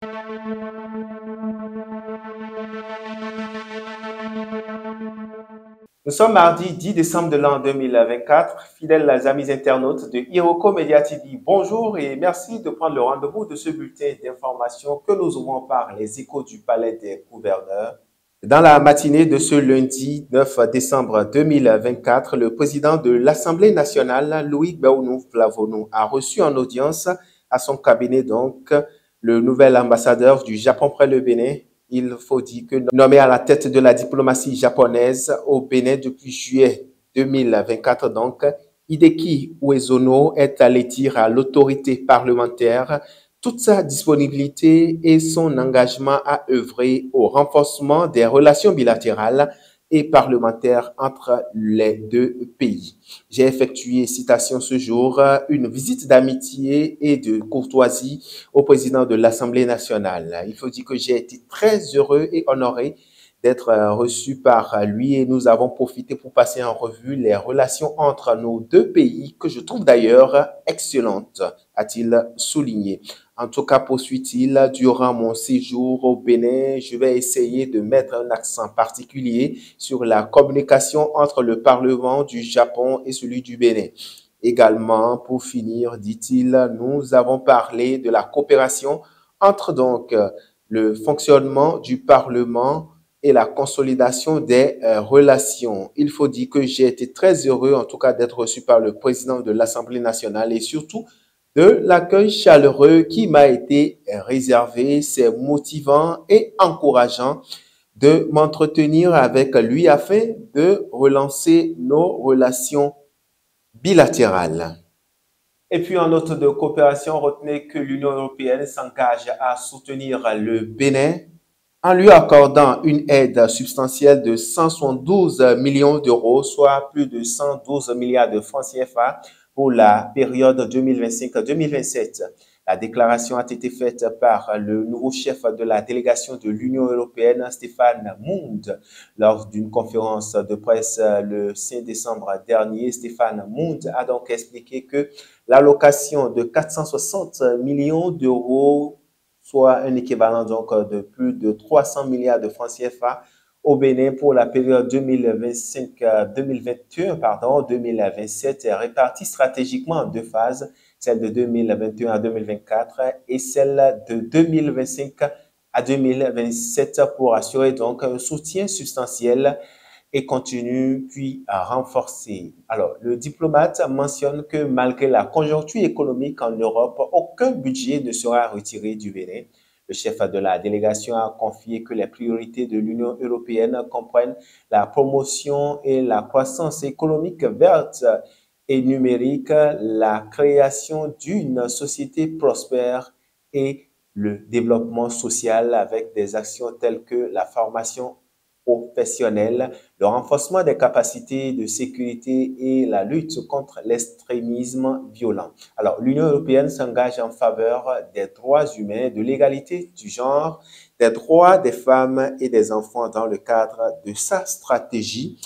Nous sommes mardi 10 décembre de l'an 2024. Fidèles amis internautes de Iroko Media TV, bonjour et merci de prendre le rendez-vous de ce bulletin d'information que nous ouvrons par les échos du Palais des Gouverneurs. Dans la matinée de ce lundi 9 décembre 2024, le président de l'Assemblée nationale, Louis Béounou-Flavonou, a reçu en audience à son cabinet donc le nouvel ambassadeur du Japon près le Bénin. Il faut dire que nommé à la tête de la diplomatie japonaise au Bénin depuis juillet 2024, donc, Hideki Uezono est allé dire à l'autorité parlementaire toute sa disponibilité et son engagement à œuvrer au renforcement des relations bilatérales et parlementaires entre les deux pays. J'ai effectué, citation ce jour, une visite d'amitié et de courtoisie au président de l'Assemblée nationale. Il faut dire que j'ai été très heureux et honoré d'être reçu par lui et nous avons profité pour passer en revue les relations entre nos deux pays que je trouve d'ailleurs excellentes, a-t-il souligné. En tout cas, poursuit-il, durant mon séjour au Bénin, je vais essayer de mettre un accent particulier sur la communication entre le Parlement du Japon et celui du Bénin. Également, pour finir, dit-il, nous avons parlé de la coopération entre donc le fonctionnement du Parlement et la consolidation des relations. Il faut dire que j'ai été très heureux, en tout cas, d'être reçu par le président de l'Assemblée nationale et surtout de l'accueil chaleureux qui m'a été réservé. C'est motivant et encourageant de m'entretenir avec lui afin de relancer nos relations bilatérales. Et puis, en note de coopération, retenez que l'Union européenne s'engage à soutenir le Bénin en lui accordant une aide substantielle de 172 millions d'euros, soit plus de 112 milliards de francs CFA pour la période 2025-2027. La déclaration a été faite par le nouveau chef de la délégation de l'Union européenne, Stéphane Mound, lors d'une conférence de presse le 5 décembre dernier. Stéphane Mound a donc expliqué que l'allocation de 460 millions d'euros, soit un équivalent donc de plus de 300 milliards de francs CFA au Bénin pour la période 2027 est répartie stratégiquement en deux phases, celle de 2021 à 2024 et celle de 2025 à 2027 pour assurer donc un soutien substantiel et continue puis à renforcer. Alors, le diplomate mentionne que malgré la conjoncture économique en Europe, aucun budget ne sera retiré du Bénin. Le chef de la délégation a confié que les priorités de l'Union européenne comprennent la promotion et la croissance économique verte et numérique, la création d'une société prospère et le développement social avec des actions telles que la formation professionnelle, le renforcement des capacités de sécurité et la lutte contre l'extrémisme violent. Alors, l'Union européenne s'engage en faveur des droits humains, de l'égalité du genre, des droits des femmes et des enfants dans le cadre de sa stratégie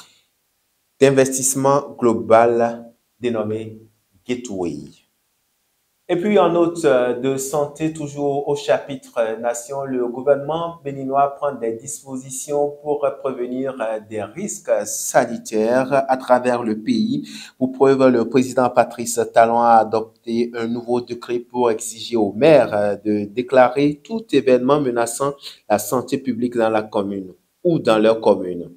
d'investissement global dénommée Gateway. Et puis, en note de santé, toujours au chapitre nation, le gouvernement béninois prend des dispositions pour prévenir des risques sanitaires à travers le pays. Pour preuve, le président Patrice Talon a adopté un nouveau décret pour exiger aux maires de déclarer tout événement menaçant la santé publique dans la commune ou dans leur commune.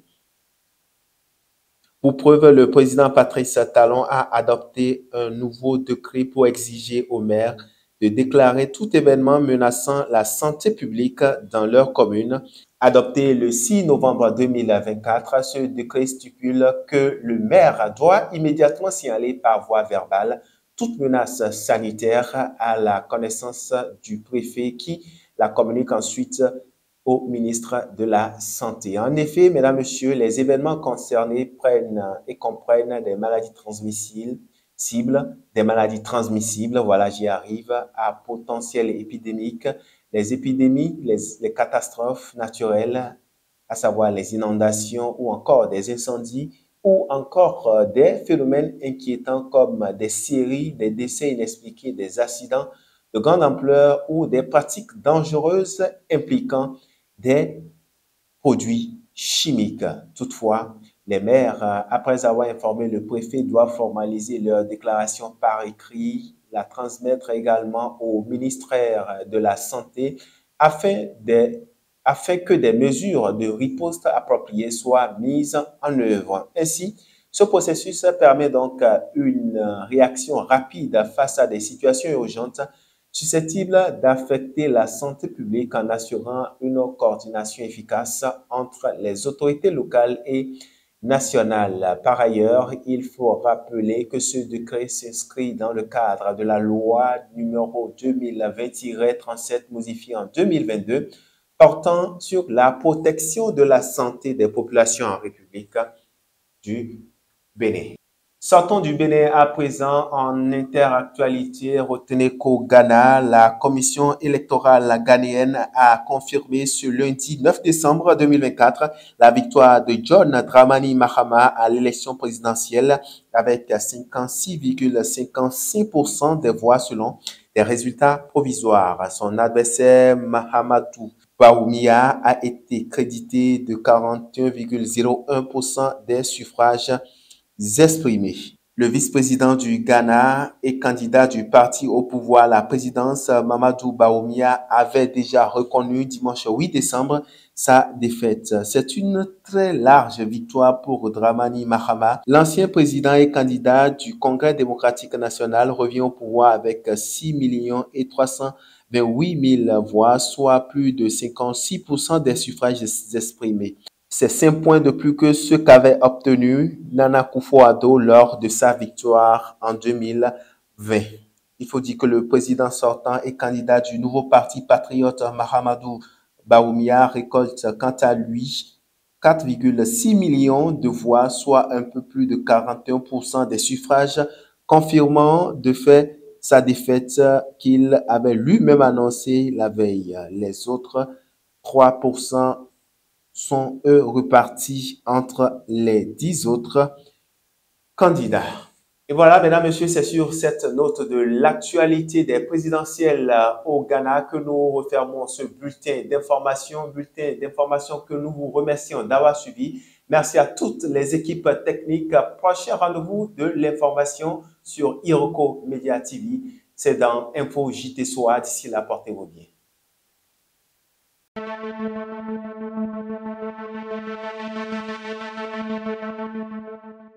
Pour preuve, le président Patrice Talon a adopté un nouveau décret pour exiger aux maires de déclarer tout événement menaçant la santé publique dans leur commune. Adopté le 6 novembre 2024, ce décret stipule que le maire doit immédiatement signaler par voie verbale toute menace sanitaire à la connaissance du préfet qui la communique ensuite au ministre de la Santé. En effet, mesdames, messieurs, les événements concernés prennent et comprennent des maladies transmissibles, des maladies transmissibles, voilà, j'y arrive, à potentiel épidémique, les épidémies, les catastrophes naturelles, à savoir les inondations ou encore des incendies, ou encore des phénomènes inquiétants comme des séries, des décès inexpliqués, des accidents de grande ampleur ou des pratiques dangereuses impliquant des produits chimiques. Toutefois, les maires, après avoir informé le préfet, doivent formaliser leur déclaration par écrit, la transmettre également au ministère de la Santé afin, afin que des mesures de riposte appropriées soient mises en œuvre. Ainsi, ce processus permet donc une réaction rapide face à des situations urgentes susceptibles d'affecter la santé publique en assurant une coordination efficace entre les autorités locales et nationales. Par ailleurs, il faut rappeler que ce décret s'inscrit dans le cadre de la loi numéro 2020-37 modifiée en 2022 portant sur la protection de la santé des populations en République du Bénin. Sortons du Bénin à présent en interactualité. Retenez qu'au Ghana, la commission électorale ghanéenne a confirmé ce lundi 9 décembre 2024 la victoire de John Dramani Mahama à l'élection présidentielle avec 56,55% des voix selon des résultats provisoires. Son adversaire Mahamadou Bawumia a été crédité de 41,01% des suffrages exprimés. Le vice-président du Ghana et candidat du parti au pouvoir à la présidence, Mamadou Bawumia, avait déjà reconnu dimanche 8 décembre sa défaite. C'est une très large victoire pour Dramani Mahama. L'ancien président et candidat du Congrès démocratique national revient au pouvoir avec 6 328 000 voix, soit plus de 56% des suffrages exprimés. C'est 5 points de plus que ce qu'avait obtenu Nana Akufo-Addo lors de sa victoire en 2020. Il faut dire que le président sortant et candidat du nouveau parti patriote Mahamadou Bawumia récolte quant à lui 4,6 millions de voix, soit un peu plus de 41% des suffrages, confirmant de fait sa défaite qu'il avait lui-même annoncée la veille. Les autres 3% sont eux repartis entre les 10 autres candidats. Et voilà, mesdames, messieurs, c'est sur cette note de l'actualité des présidentielles au Ghana que nous refermons ce bulletin d'information que nous vous remercions d'avoir suivi. Merci à toutes les équipes techniques. Prochain rendez-vous de l'information sur Iroko Media TV. C'est dans Info JT Soir. D'ici là, portez-vous bien.